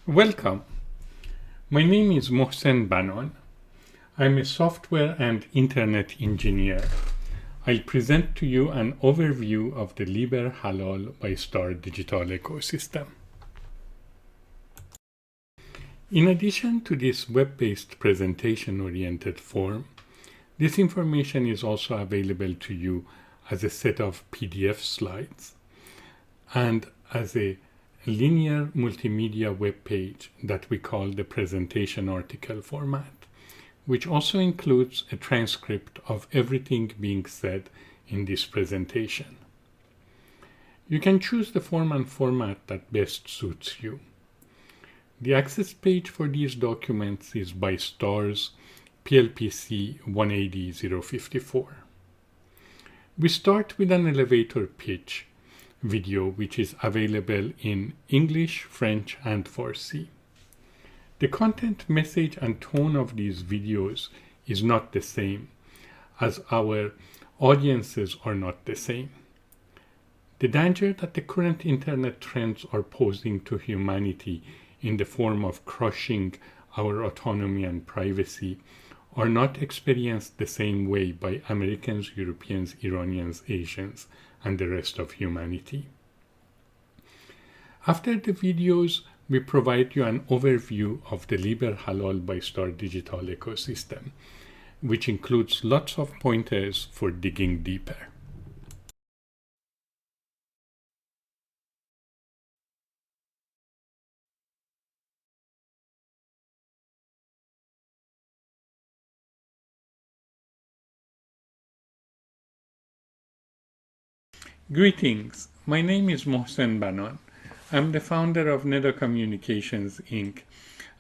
Welcome. My name is Mohsen Banan. I'm a software and internet engineer. I'll present to you an overview of the Libre-Halaal ByStar digital ecosystem. In addition to this web-based presentation-oriented form, this information is also available to you as a set of PDF slides and as a linear multimedia web page that we call the presentation article format, which also includes a transcript of everything being said in this presentation. You can choose the form and format that best suits you. The access page for these documents is ByStar's PLPC 180-054. We start with an elevator pitch video which is available in English, French, and Farsi. The content, message, and tone of these videos is not the same, as our audiences are not the same. The danger that the current internet trends are posing to humanity in the form of crushing our autonomy and privacy are not experienced the same way by Americans, Europeans, Iranians, Asians, and the rest of humanity. After the videos, we provide you an overview of the Libre-Halaal ByStar digital ecosystem, which includes lots of pointers for digging deeper. Greetings, my name is Mohsen Banan. I'm the founder of Neda Communications Inc.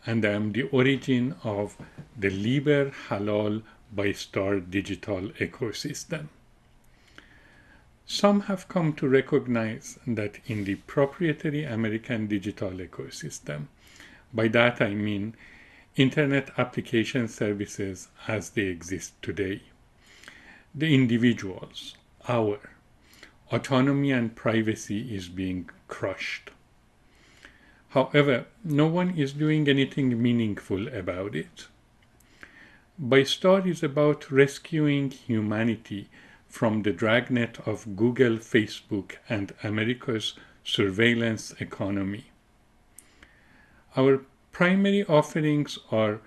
and I am the origin of the Libre-Halaal ByStar digital ecosystem. Some have come to recognize that in the proprietary American digital ecosystem, by that I mean Internet application services as they exist today, the individuals, our autonomy and privacy is being crushed. However, no one is doing anything meaningful about it. ByStar is about rescuing humanity from the dragnet of Google, Facebook, and America's surveillance economy. Our primary offerings are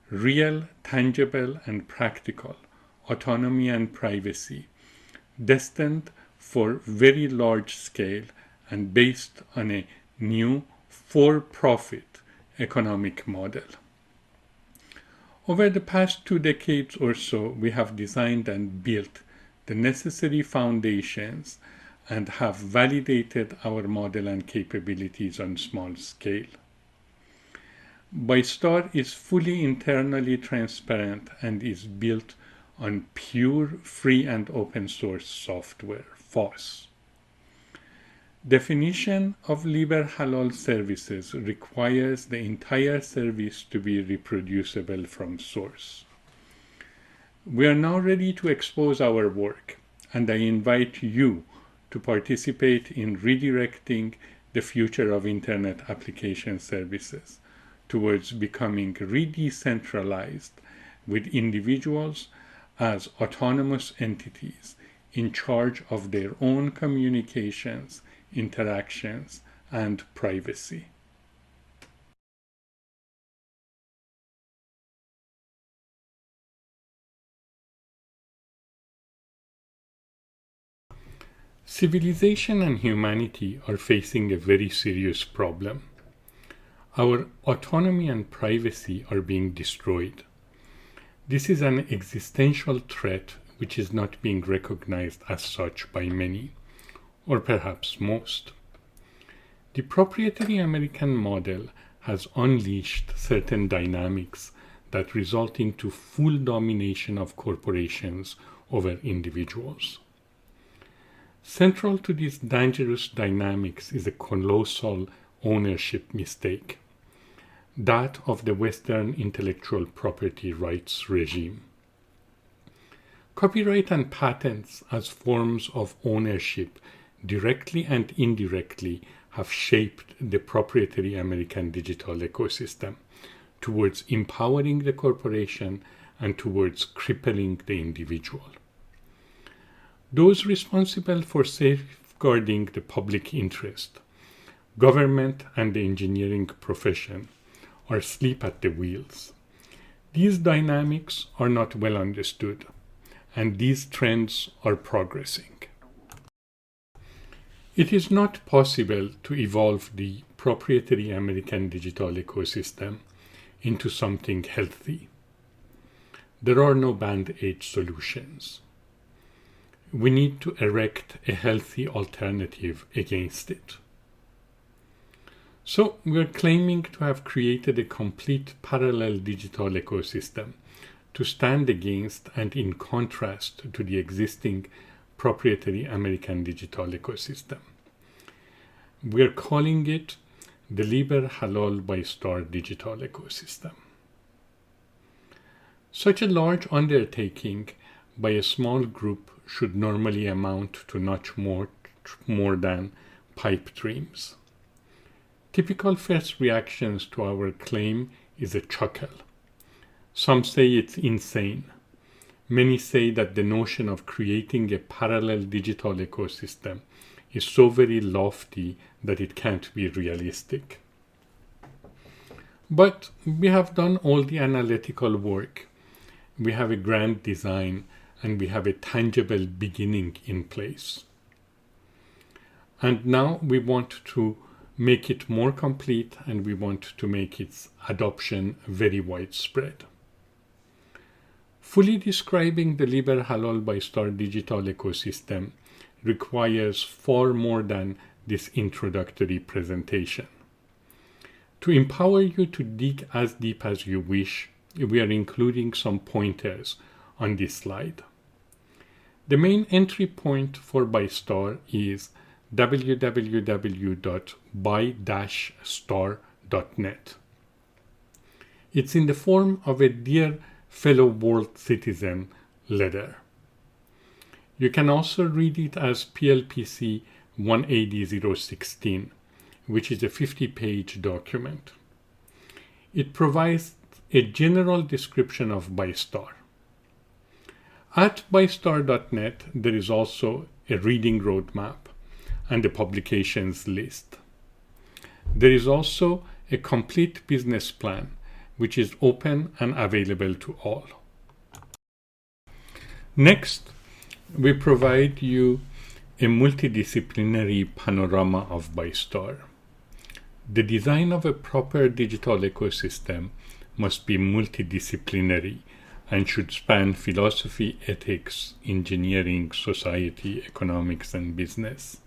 real, tangible, and practical autonomy and privacy, destined for very large scale and based on a new for-profit economic model. Over the past 2 decades or so, we have designed and built the necessary foundations and have validated our model and capabilities on small scale. ByStar is fully internally transparent and is built on pure, free, and open source software, FOSS. Definition of Libre-Halaal services requires the entire service to be reproducible from source. We are now ready to expose our work, and I invite you to participate in redirecting the future of Internet application services towards becoming re-decentralized with individuals as autonomous entities in charge of their own communications, interactions, and privacy. Civilization and humanity are facing a very serious problem. Our autonomy and privacy are being destroyed. This is an existential threat which is not being recognized as such by many, or perhaps most. The proprietary American model has unleashed certain dynamics that result into full domination of corporations over individuals. Central to these dangerous dynamics is a colossal ownership mistake, that of the Western intellectual property rights regime. Copyright and patents as forms of ownership directly and indirectly have shaped the proprietary American digital ecosystem towards empowering the corporation and towards crippling the individual. Those responsible for safeguarding the public interest, government and the engineering profession, are asleep at the wheels. These dynamics are not well understood, and these trends are progressing. It is not possible to evolve the proprietary American digital ecosystem into something healthy. There are no band-aid solutions. We need to erect a healthy alternative against it. So we are claiming to have created a complete parallel digital ecosystem to stand against and in contrast to the existing proprietary American digital ecosystem. We are calling it the Libre-Halaal ByStar digital ecosystem. Such a large undertaking by a small group should normally amount to not more than pipe dreams. Typical first reactions to our claim is a chuckle. Some say it's insane. Many say that the notion of creating a parallel digital ecosystem is so very lofty that it can't be realistic. But we have done all the analytical work. We have a grand design and we have a tangible beginning in place. And now we want to make it more complete and we want to make its adoption very widespread. Fully describing the Libre-Halaal ByStar digital ecosystem requires far more than this introductory presentation. To empower you to dig as deep as you wish, we are including some pointers on this slide. The main entry point for ByStar is www.by-star.net. It's in the form of a Dear Fellow World Citizen letter. You can also read it as PLPC 18016, which is a 50-page document. It provides a general description of ByStar. At bystar.net, there is also a reading roadmap and a publications list. There is also a complete business plan, which is open and available to all. Next, we provide you a multidisciplinary panorama of ByStar. The design of a proper digital ecosystem must be multidisciplinary and should span philosophy, ethics, engineering, society, economics, and business.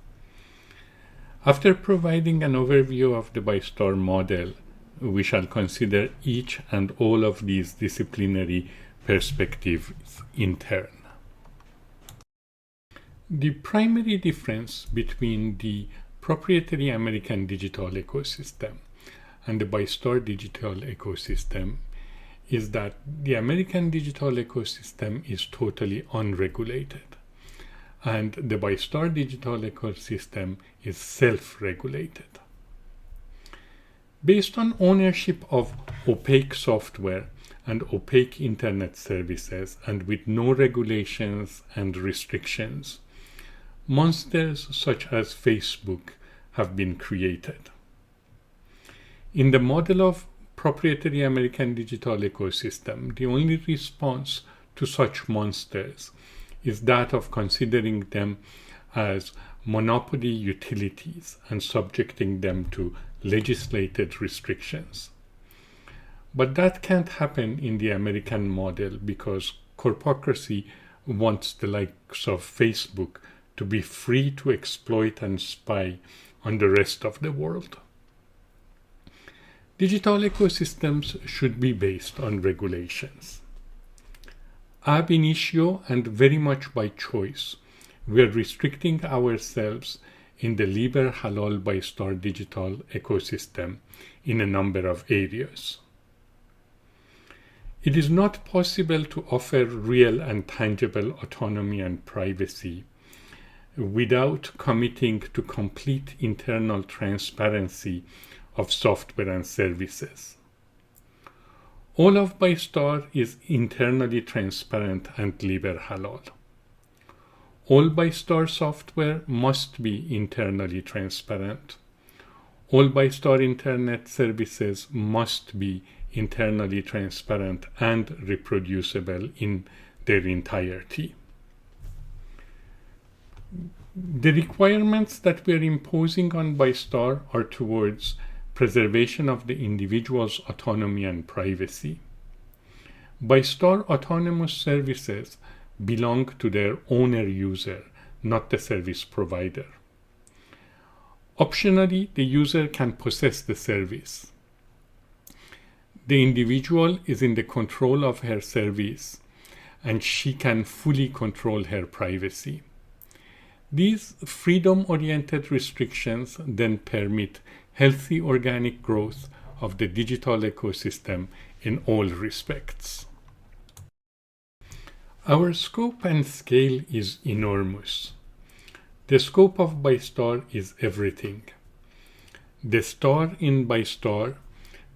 After providing an overview of the ByStar model, we shall consider each and all of these disciplinary perspectives in turn. The primary difference between the proprietary American digital ecosystem and the ByStar digital ecosystem is that the American digital ecosystem is totally unregulated, and the ByStar digital ecosystem is self-regulated. Based on ownership of opaque software and opaque internet services and with no regulations and restrictions, monsters such as Facebook have been created. In the model of proprietary American digital ecosystem, the only response to such monsters is that of considering them as monopoly utilities and subjecting them to legislated restrictions. But that can't happen in the American model because corpocracy wants the likes of Facebook to be free to exploit and spy on the rest of the world. Digital ecosystems should be based on regulations. Ab initio and very much by choice, we are restricting ourselves in the Libre-Halaal ByStar digital ecosystem in a number of areas. It is not possible to offer real and tangible autonomy and privacy without committing to complete internal transparency of software and services. All of ByStar is internally transparent and Libre-Halal. All ByStar software must be internally transparent. All ByStar internet services must be internally transparent and reproducible in their entirety. The requirements that we are imposing on ByStar are towards preservation of the individual's autonomy and privacy. ByStar autonomous services belong to their owner user, not the service provider. Optionally, the user can possess the service. The individual is in the control of her service, and she can fully control her privacy. These freedom-oriented restrictions then permit healthy organic growth of the digital ecosystem in all respects. Our scope and scale is enormous. The scope of ByStar is everything. The star in ByStar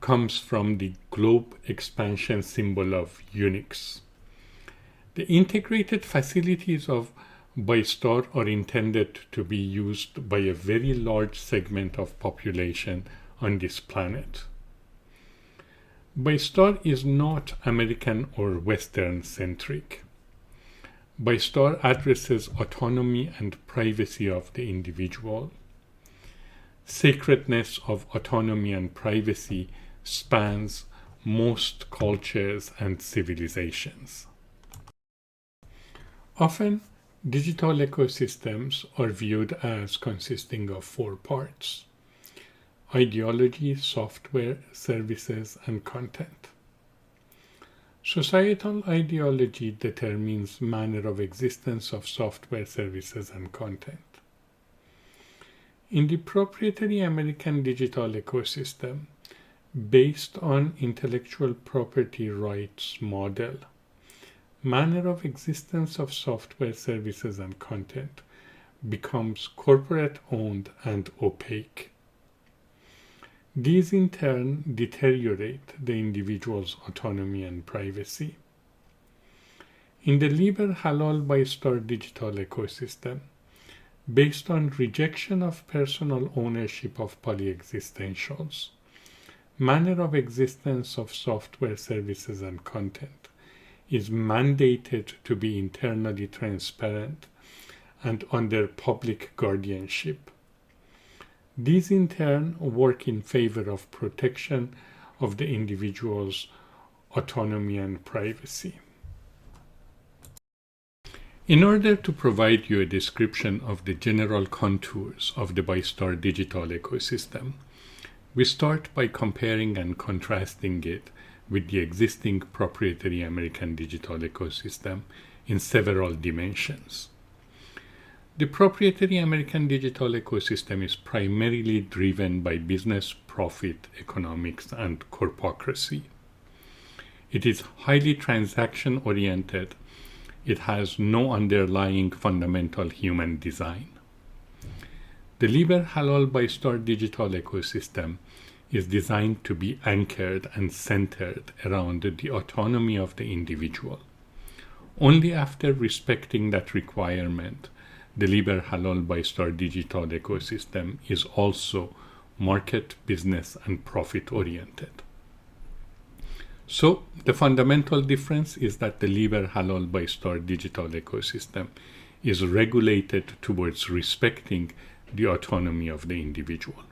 comes from the globe expansion symbol of Unix. The integrated facilities of ByStar are intended to be used by a very large segment of population on this planet. ByStar is not American or Western centric. ByStar addresses autonomy and privacy of the individual. Sacredness of autonomy and privacy spans most cultures and civilizations. Often, digital ecosystems are viewed as consisting of 4 parts: ideology, software, services, and content. Societal ideology determines manner of existence of software, services, and content. In the proprietary American digital ecosystem, based on intellectual property rights model, manner of existence of software, services, and content becomes corporate-owned and opaque. These in turn deteriorate the individual's autonomy and privacy. In the Libre-Halaal ByStar digital ecosystem, based on rejection of personal ownership of polyexistentials, manner of existence of software, services, and content is mandated to be internally transparent and under public guardianship. These in turn work in favor of protection of the individual's autonomy and privacy. In order to provide you a description of the general contours of the ByStar digital ecosystem, we start by comparing and contrasting it with the existing proprietary American digital ecosystem in several dimensions. The proprietary American digital ecosystem is primarily driven by business, profit, economics, and corpocracy. It is highly transaction-oriented. It has no underlying fundamental human design. The Libre-Halaal ByStar digital ecosystem is designed to be anchored and centered around the autonomy of the individual. Only after respecting that requirement, the Libre-Halaal ByStar digital ecosystem is also market, business, and profit-oriented. So, the fundamental difference is that the Libre-Halaal ByStar digital ecosystem is regulated towards respecting the autonomy of the individual.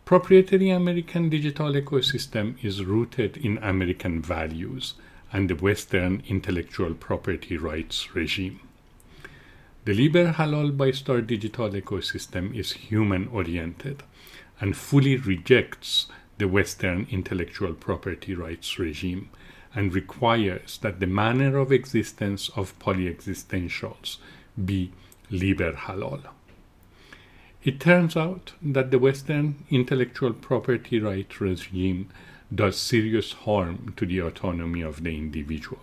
Proprietary American digital ecosystem is rooted in American values and the Western intellectual property rights regime. The Libre-Halaal ByStar digital ecosystem is human-oriented and fully rejects the Western intellectual property rights regime and requires that the manner of existence of polyexistentials be Libre-Halaal. It turns out that the Western intellectual property rights regime does serious harm to the autonomy of the individual,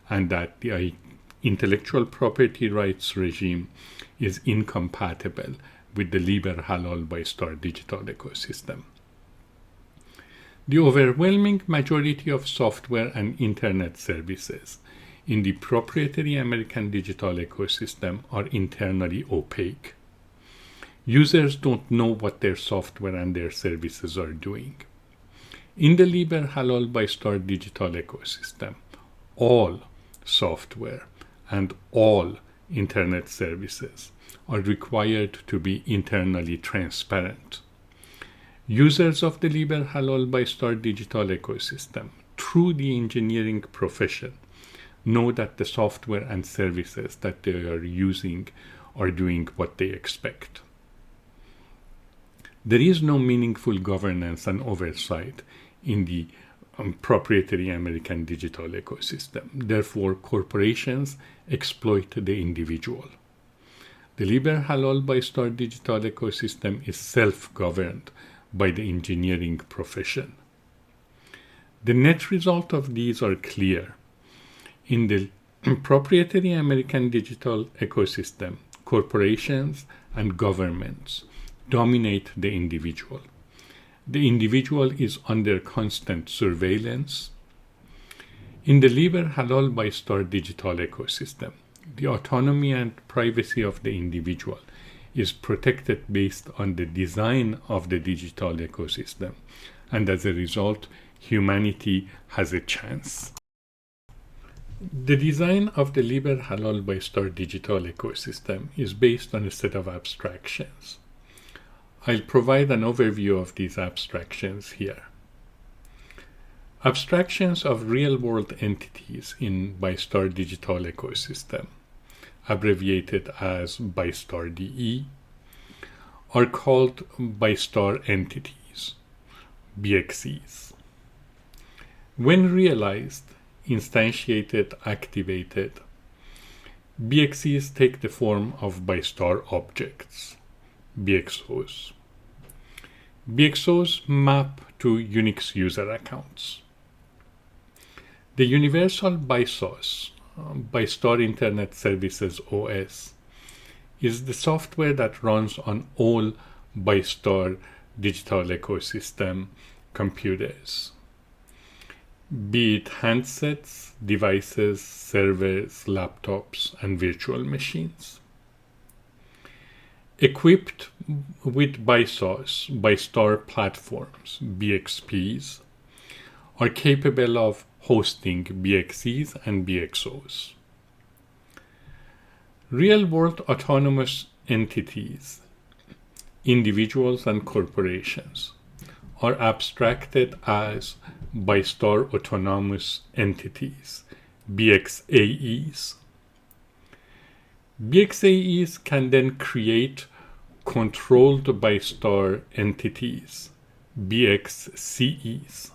and that the intellectual property rights regime is incompatible with the Libre-Halaal ByStar digital ecosystem. The overwhelming majority of software and internet services in the proprietary American digital ecosystem are internally opaque. Users don't know what their software and their services are doing. In the Libre-Halaal ByStar digital ecosystem, all software and all internet services are required to be internally transparent. Users of the Libre-Halaal ByStar digital ecosystem, through the engineering profession, know that the software and services that they are using are doing what they expect. There is no meaningful governance and oversight in the proprietary American digital ecosystem. Therefore, corporations exploit the individual. The Libre-Halaal ByStar digital ecosystem is self-governed by the engineering profession. The net result of these are clear. In the proprietary American digital ecosystem, corporations and governments dominate the individual. The individual is under constant surveillance. In the Libre-Halaal ByStar digital ecosystem, the autonomy and privacy of the individual is protected based on the design of the digital ecosystem, and as a result, humanity has a chance. The design of the Libre-Halaal ByStar digital ecosystem is based on a set of abstractions. I'll provide an overview of these abstractions here. Abstractions of real-world entities in ByStar digital ecosystem, abbreviated as ByStar DE, are called ByStar entities, BXEs. When realized, instantiated, activated, BXEs take the form of ByStar objects, BXOs. BXOs map to Unix user accounts. The Universal BySOS, ByStar Internet Services OS, is the software that runs on all ByStar digital ecosystem computers, be it handsets, devices, servers, laptops, and virtual machines. Equipped with BySOS, ByStar platforms, BXPs, are capable of hosting BXEs and BXOs. Real-world autonomous entities, individuals and corporations, are abstracted as ByStar autonomous entities, BXAEs. BXAEs can then create controlled ByStar entities, BXCEs.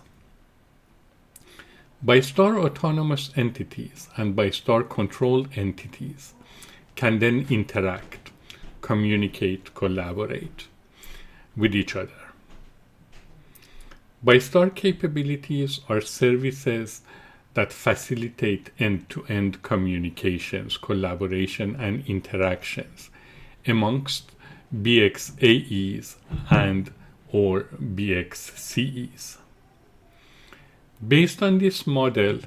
ByStar autonomous entities and ByStar controlled entities can then interact, communicate, collaborate with each other. ByStar capabilities are services that facilitate end-to-end communications, collaboration, and interactions amongst BXAEs and or BXCEs. Based on this model,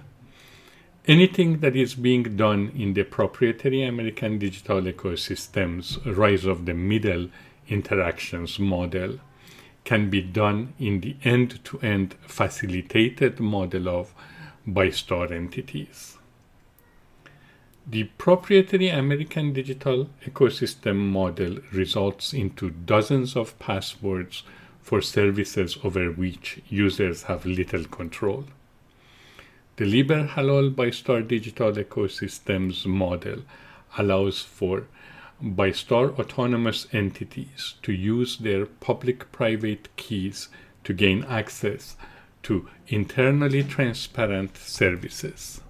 anything that is being done in the proprietary American digital ecosystem's rise of the middle interactions model can be done in the end-to-end facilitated model of ByStar entities. The proprietary American digital ecosystem model results into dozens of passwords for services over which users have little control. The Libre-Halaal ByStar digital ecosystems model allows for ByStar autonomous entities to use their public-private keys to gain access to internally transparent services.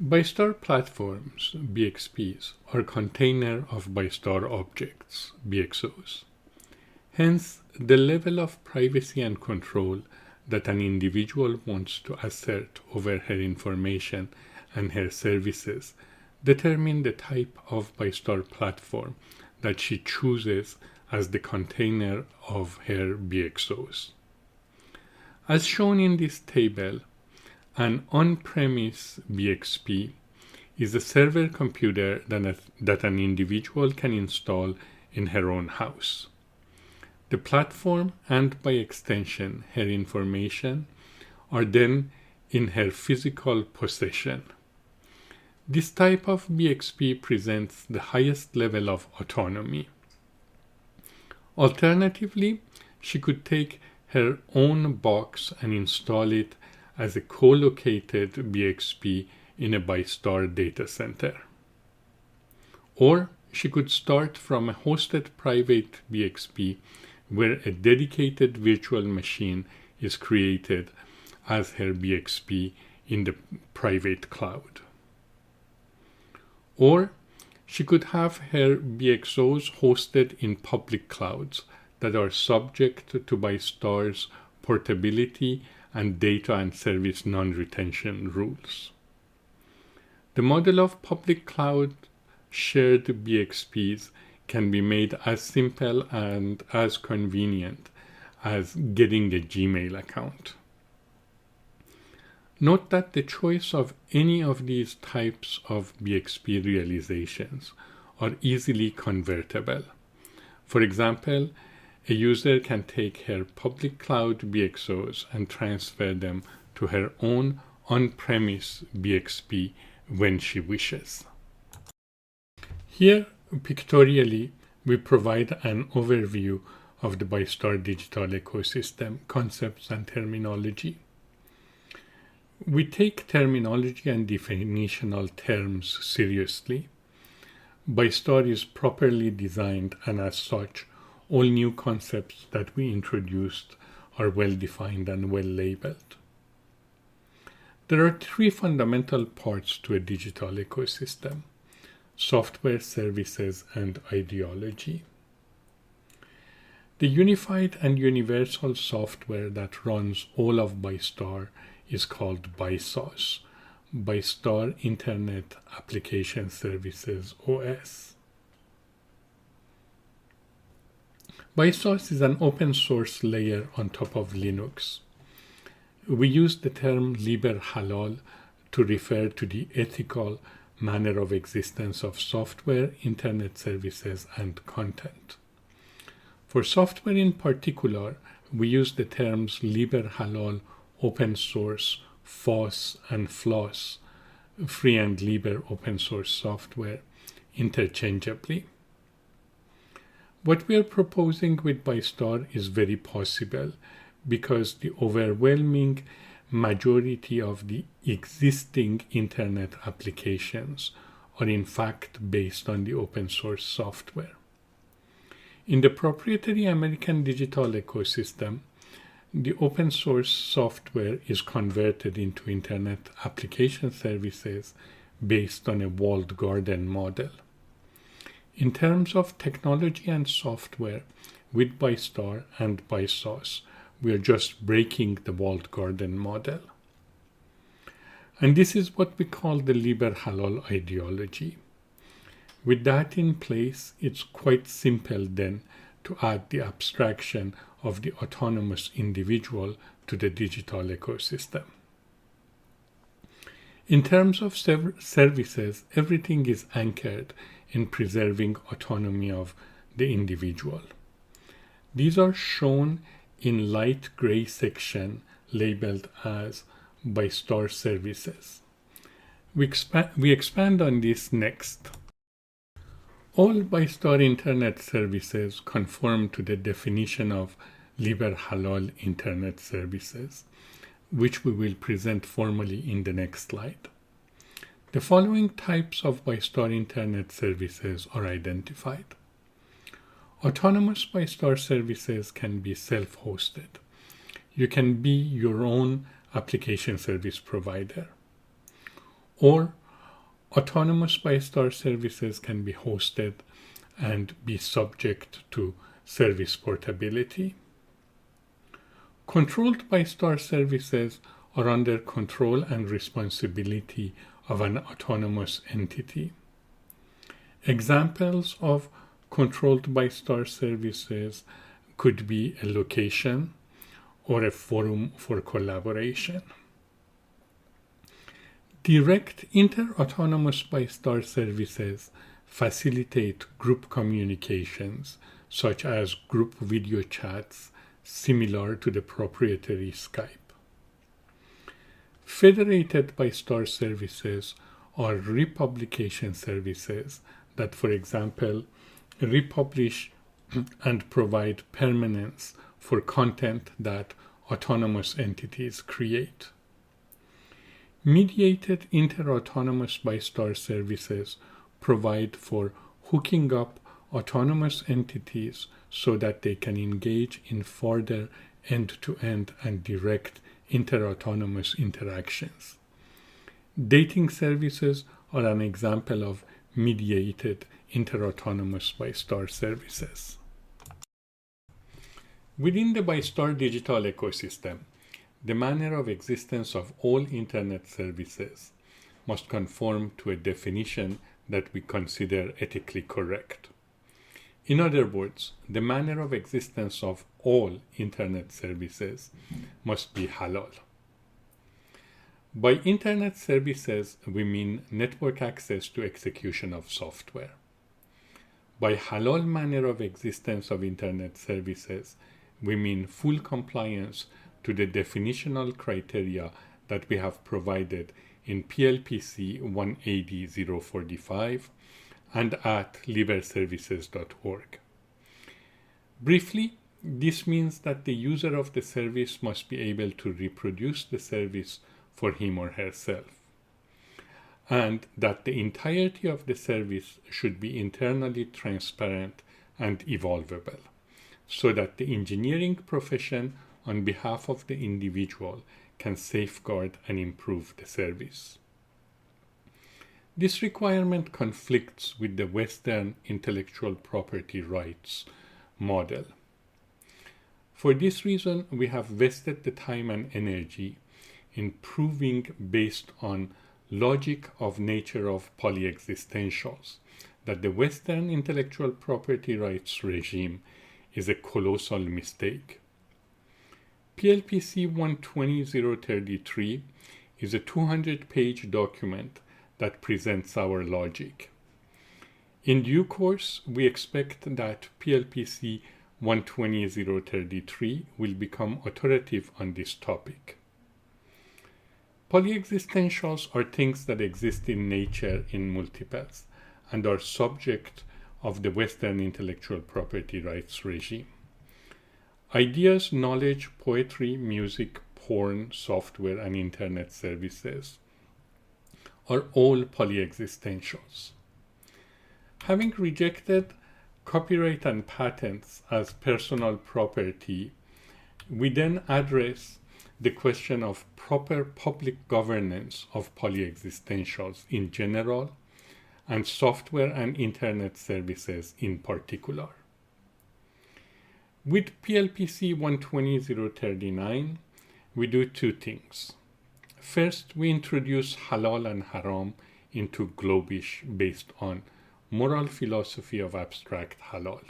ByStar platforms, BXPs, are container of ByStar objects, BXOs. Hence, the level of privacy and control that an individual wants to assert over her information and her services determine the type of ByStar platform that she chooses as the container of her BXOs. As shown in this table, an on-premise BXP is a server computer that an individual can install in her own house. The platform and, by extension, her information are then in her physical possession. This type of BXP presents the highest level of autonomy. Alternatively, she could take her own box and install it as a co-located BXP in a ByStar data center. Or she could start from a hosted private BXP where a dedicated virtual machine is created as her BXP in the private cloud. Or she could have her BXOs hosted in public clouds that are subject to ByStar's portability and data and service non-retention rules. The model of public cloud shared BXPs can be made as simple and as convenient as getting a Gmail account. Note that the choice of any of these types of BXP realizations are easily convertible. For example, a user can take her public cloud BXOs and transfer them to her own on-premise BXP when she wishes. Here, pictorially, we provide an overview of the ByStar digital ecosystem concepts and terminology. We take terminology and definitional terms seriously. ByStar is properly designed, and as such, all new concepts that we introduced are well defined and well labeled. There are three fundamental parts to a digital ecosystem: software, services, and ideology. The unified and universal software that runs all of ByStar is called BySaaS, ByStar Internet Application Services OS. BySaaS is an open source layer on top of Linux. We use the term Libre-Halaal to refer to the ethical manner of existence of software, internet services, and content. For software in particular, we use the terms Libre-Halaal open source, FOSS, and FLOSS, free and libre open source software, interchangeably. What we are proposing with ByStar is very possible because the overwhelming majority of the existing internet applications are in fact based on the open source software. In the proprietary American digital ecosystem, the open source software is converted into internet application services based on a walled garden model. In terms of technology and software, with ByStar and BySaaS, we are just breaking the walled garden model. And this is what we call the Libre-Halaal ideology. With that in place, it's quite simple then to add the abstraction of the autonomous individual to the digital ecosystem. In terms of services, everything is anchored in preserving autonomy of the individual. These are shown in light gray section labeled as ByStar services. We expand on this next. All ByStar internet services conform to the definition of Libre-Halaal internet services, which we will present formally in the next slide. The following types of ByStar internet services are identified. Autonomous ByStar services can be self-hosted. You can be your own application service provider. Or autonomous ByStar services can be hosted and be subject to service portability. Controlled ByStar services are under control and responsibility of an autonomous entity. Examples of controlled ByStar services could be a location or a forum for collaboration. Direct inter-autonomous ByStar services facilitate group communications, such as group video chats similar to the proprietary Skype. Federated ByStar services are republication services that, for example, republish and provide permanence for content that autonomous entities create. Mediated inter-autonomous ByStar services provide for hooking up autonomous entities so that they can engage in further end-to-end and direct inter-autonomous interactions. Dating services are an example of mediated inter-autonomous ByStar services. Within the ByStar digital ecosystem, the manner of existence of all Internet services must conform to a definition that we consider ethically correct. In other words, the manner of existence of all Internet services must be halal. By Internet services, we mean network access to execution of software. By halal manner of existence of Internet services, we mean full compliance to the definitional criteria that we have provided in PLPC 180.045 and at liberservices.org. Briefly, this means that the user of the service must be able to reproduce the service for him or herself, and that the entirety of the service should be internally transparent and evolvable, so that the engineering profession on behalf of the individual can safeguard and improve the service. This requirement conflicts with the Western intellectual property rights model. For this reason, we have vested the time and energy in proving, based on logic of nature of polyexistentials, that the Western intellectual property rights regime is a colossal mistake. PLPC 120.033 is a 200-page document that presents our logic. In due course, we expect that PLPC 120.033 will become authoritative on this topic. Polyexistentials are things that exist in nature in multiples and are subject of the Western intellectual property rights regime. Ideas, knowledge, poetry, music, porn, software, and Internet services are all polyexistentials. Having rejected copyright and patents as personal property, we then address the question of proper public governance of polyexistentials in general and software and Internet services in particular. With PLPC 120.039, we do two things. First, we introduce halal and haram into Globish based on moral philosophy of abstract halal.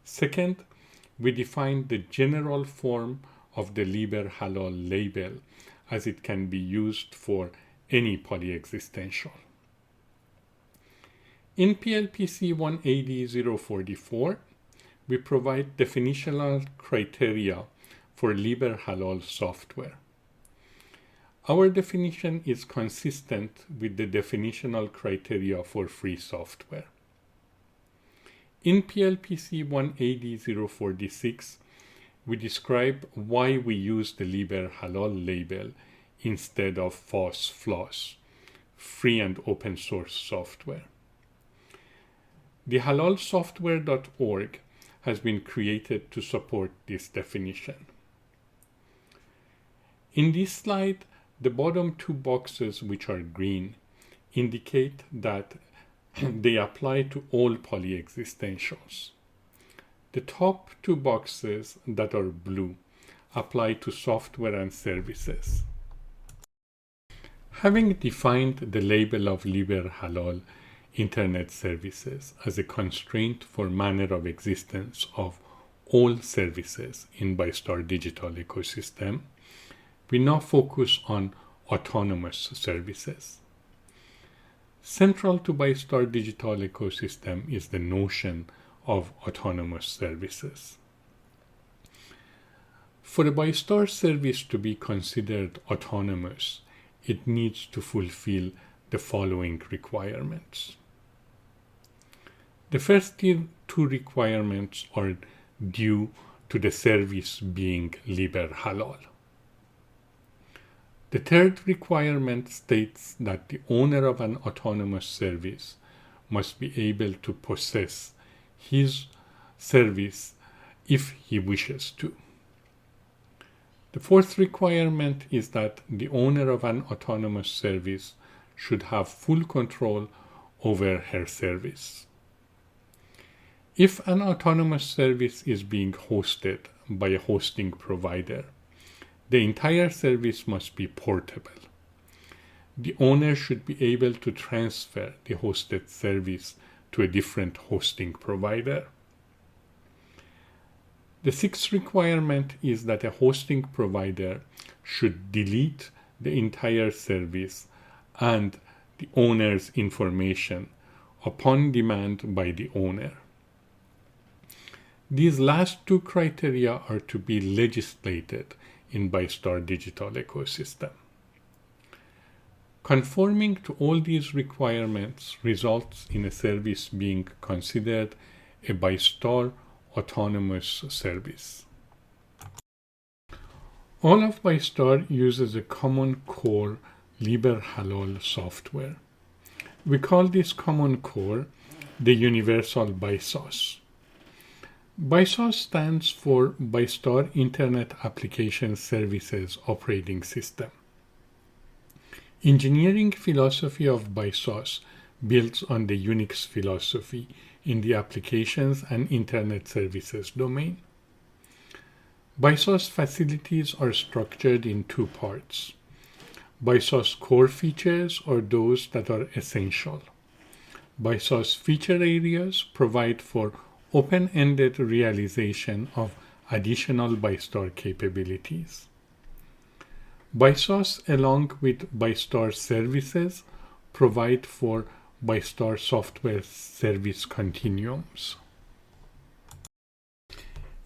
Second, we define the general form of the Libre-Halaal label as it can be used for any polyexistential. In PLPC 180.044, we provide definitional criteria for Libre-Halaal software. Our definition is consistent with the definitional criteria for free software. In PLPC 180.046, we describe why we use the Libre-Halaal label instead of FOSS, free and open source software. The halalsoftware.org has been created to support this definition. In this slide, the bottom two boxes, which are green, indicate that they apply to all polyexistentials. The top two boxes that are blue apply to software and services. Having defined the label of Libre-Halaal Internet services as a constraint for manner of existence of all services in ByStar digital ecosystem, we now focus on autonomous services. Central to ByStar digital ecosystem is the notion of autonomous services. For a ByStar service to be considered autonomous, it needs to fulfill the following requirements. The first two requirements are due to the service being Libre-Halaal. The third requirement states that the owner of an autonomous service must be able to possess his service if he wishes to. The fourth requirement is that the owner of an autonomous service should have full control over her service. If an autonomous service is being hosted by a hosting provider, the entire service must be portable. The owner should be able to transfer the hosted service to a different hosting provider. The sixth requirement is that a hosting provider should delete the entire service and the owner's information upon demand by the owner. These last two criteria are to be legislated in ByStar digital ecosystem. Conforming to all these requirements results in a service being considered a ByStar autonomous service. All of ByStar uses a common core Libre-Halaal software. We call this common core the universal BySOS. BySOS stands for ByStar Internet Application Services Operating System. Engineering philosophy of BySOS builds on the Unix philosophy in the applications and internet services domain. BySOS facilities are structured in two parts. BySOS core features are those that are essential. BySOS feature areas provide for open-ended realization of additional ByStar capabilities. BySOS, along with ByStar services, provide for ByStar software service continuums.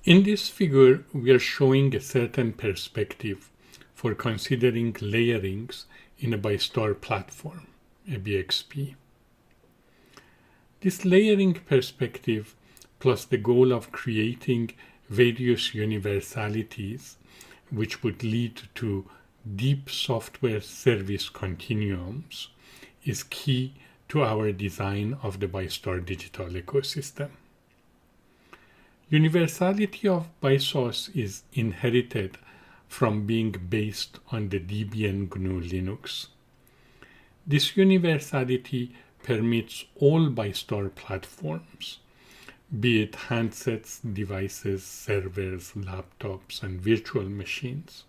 In this figure, we are showing a certain perspective for considering layerings in a ByStar platform, a BXP. This layering perspective, plus the goal of creating various universalities, which would lead to deep software service continuums, is key to our design of the ByStar digital ecosystem. Universality of BySOS is inherited from being based on the Debian GNU Linux. This universality permits all ByStar platforms, be it handsets, devices, servers, laptops, and virtual machines,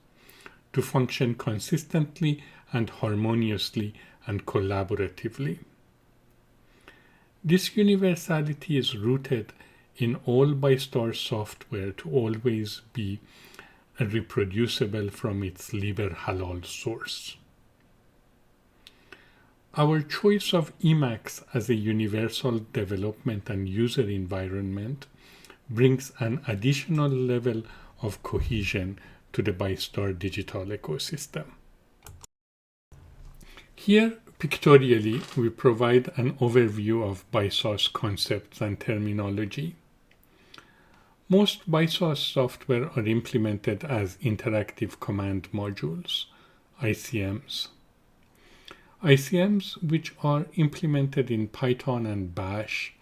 to function consistently and harmoniously and collaboratively. This universality is rooted in all ByStar software to always be reproducible from its Libre-Halaal source. Our choice of Emacs as a universal development and user environment brings an additional level of cohesion to the ByStar digital ecosystem. Here, pictorially, we provide an overview of BySOS concepts and terminology. Most BySOS software are implemented as interactive command modules, ICMs. ICMs, which are implemented in Python and Bash,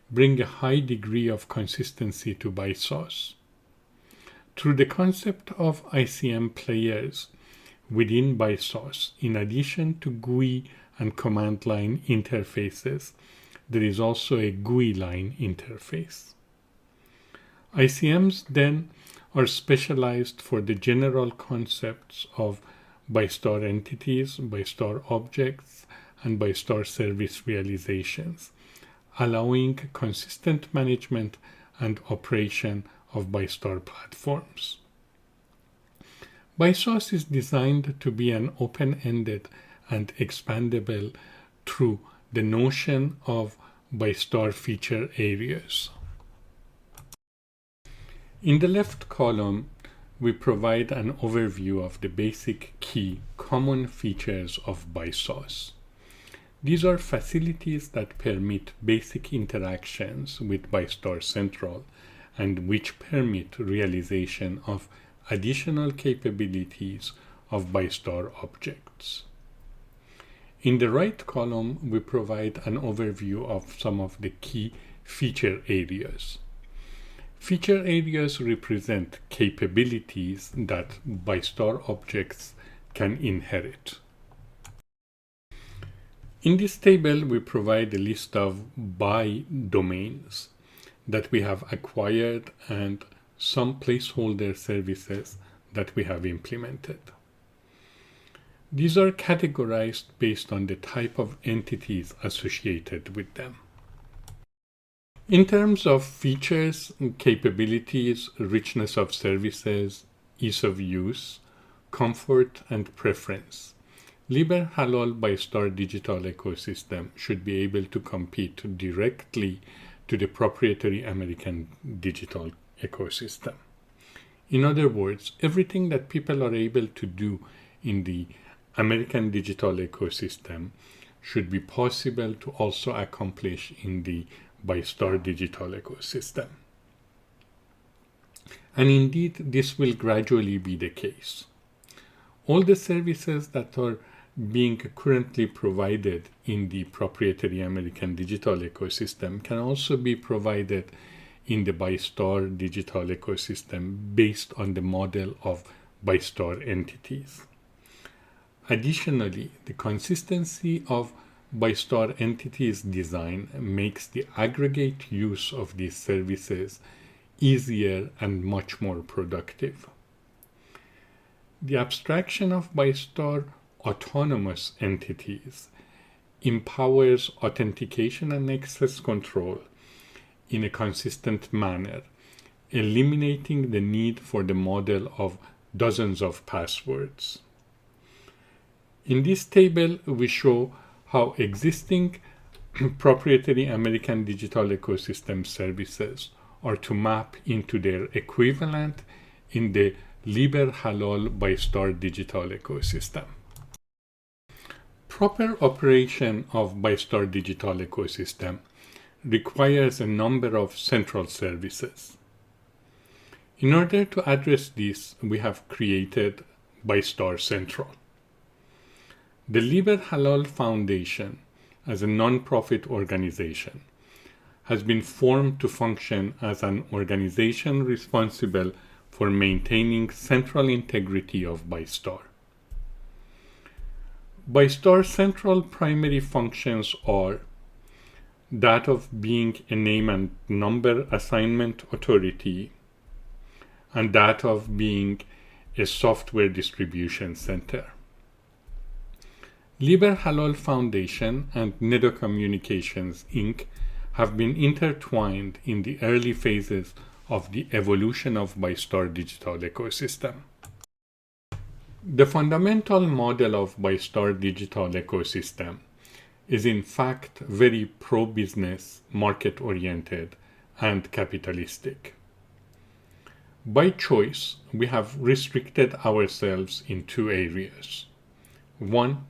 bring a high degree of consistency to BySOS. Through the concept of ICM players within BySOS, in addition to GUI and command line interfaces, there is also a GUI line interface. ICMs then are specialized for the general concepts of ByStar entities, ByStar objects, and ByStar service realizations, allowing consistent management and operation of ByStar platforms. BySource is designed to be an open-ended and expandable through the notion of ByStar feature areas. In the left column, we provide an overview of the basic key common features of BySource. These are facilities that permit basic interactions with ByStar Central and which permit realization of additional capabilities of ByStar objects. In the right column, we provide an overview of some of the key feature areas. Feature areas represent capabilities that ByStar objects can inherit. In this table, we provide a list of By domains that we have acquired and some placeholder services that we have implemented. These are categorized based on the type of entities associated with them. In terms of features, capabilities, richness of services, ease of use, comfort, and preference, Libre-Halaal ByStar digital ecosystem should be able to compete directly to the proprietary American digital ecosystem. In other words, everything that people are able to do in the American digital ecosystem should be possible to also accomplish in the ByStar digital ecosystem. And indeed, this will gradually be the case. All the services that are being currently provided in the proprietary American digital ecosystem can also be provided in the ByStar digital ecosystem based on the model of ByStar entities. Additionally, the consistency of ByStar entities design makes the aggregate use of these services easier and much more productive. The abstraction of ByStar autonomous entities empowers authentication and access control in a consistent manner, eliminating the need for the model of dozens of passwords. In this table, we show how existing proprietary American digital ecosystem services are to map into their equivalent in the Libre-Halaal ByStar digital ecosystem. Proper operation of ByStar digital ecosystem requires a number of central services. In order to address this, we have created ByStar Central. The Libre-Halaal Foundation, as a non-profit organization, has been formed to function as an organization responsible for maintaining central integrity of ByStar. ByStar Central primary functions are that of being a name and number assignment authority and that of being a software distribution center. Libre-Halaal Foundation and Nedo Communications Inc. have been intertwined in the early phases of the evolution of ByStar digital ecosystem. The fundamental model of ByStar digital ecosystem is in fact very pro-business, market-oriented, and capitalistic. By choice, we have restricted ourselves in two areas. One,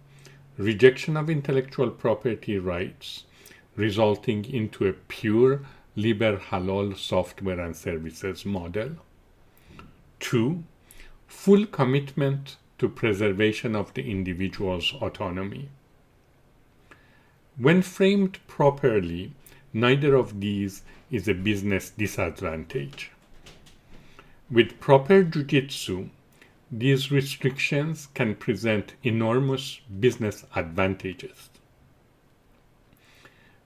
rejection of intellectual property rights, resulting into a pure Libre-Halaal software and services model. Two, full commitment to preservation of the individual's autonomy. When framed properly, neither of these is a business disadvantage. With proper jujitsu, these restrictions can present enormous business advantages.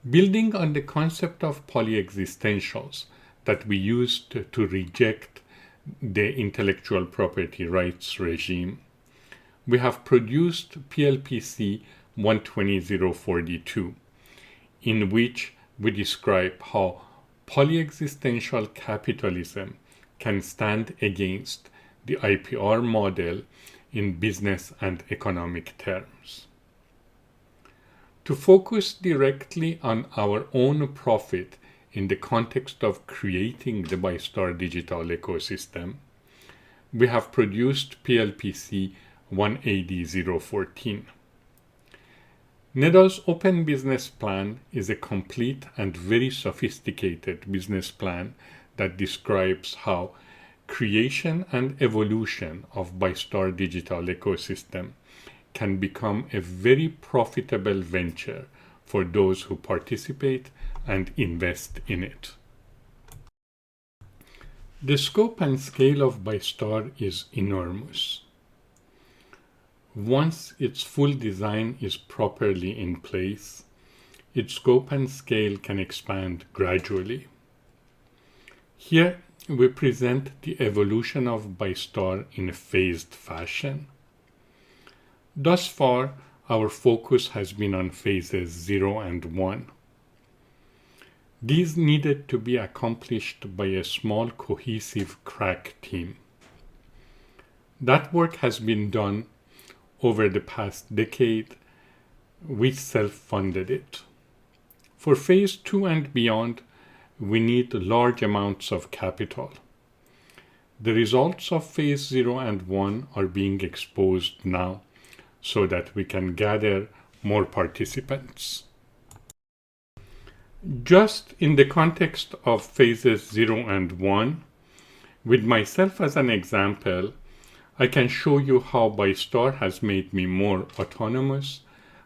Building on the concept of polyexistentials that we used to reject the intellectual property rights regime, we have produced PLPC 120042, in which we describe how polyexistential capitalism can stand against the IPR model in business and economic terms. To focus directly on our own profit in the context of creating the ByStar digital ecosystem, we have produced PLPC 180014. NEDA's Open Business Plan is a complete and very sophisticated business plan that describes how creation and evolution of ByStar digital ecosystem can become a very profitable venture for those who participate and invest in it. The scope and scale of ByStar is enormous. Once its full design is properly in place, its scope and scale can expand gradually. Here, we present the evolution of ByStar in a phased fashion. Thus far, our focus has been on phases 0 and 1. These needed to be accomplished by a small, cohesive crack team. That work has been done over the past decade. We self-funded it. For phase 2 and beyond, we need large amounts of capital. The results of phase 0 and 1 are being exposed now so that we can gather more participants. Just in the context of phases 0 and 1, with myself as an example, I can show you how ByStar has made me more autonomous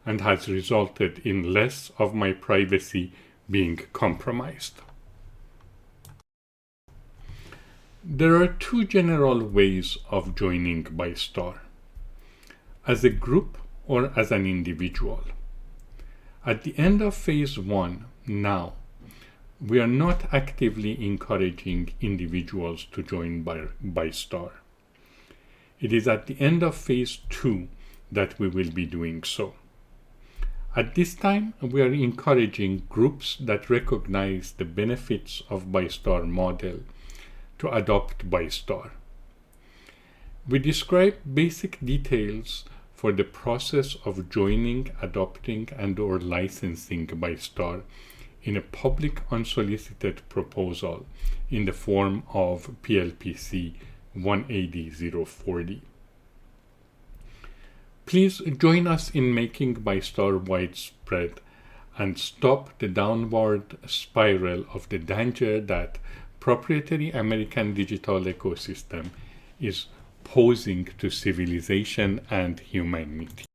and has resulted in less of my privacy being compromised. There are two general ways of joining ByStar: as a group or as an individual. At the end of phase 1, now, we are not actively encouraging individuals to join ByStar. It is at the end of phase 2 that we will be doing so. At this time, we are encouraging groups that recognize the benefits of ByStar model to adopt ByStar. We describe basic details for the process of joining, adopting, and/or licensing ByStar in a public unsolicited proposal in the form of PLPC 180040. Please join us in making ByStar widespread and stop the downward spiral of the danger that proprietary American digital ecosystem is posing to civilization and humanity.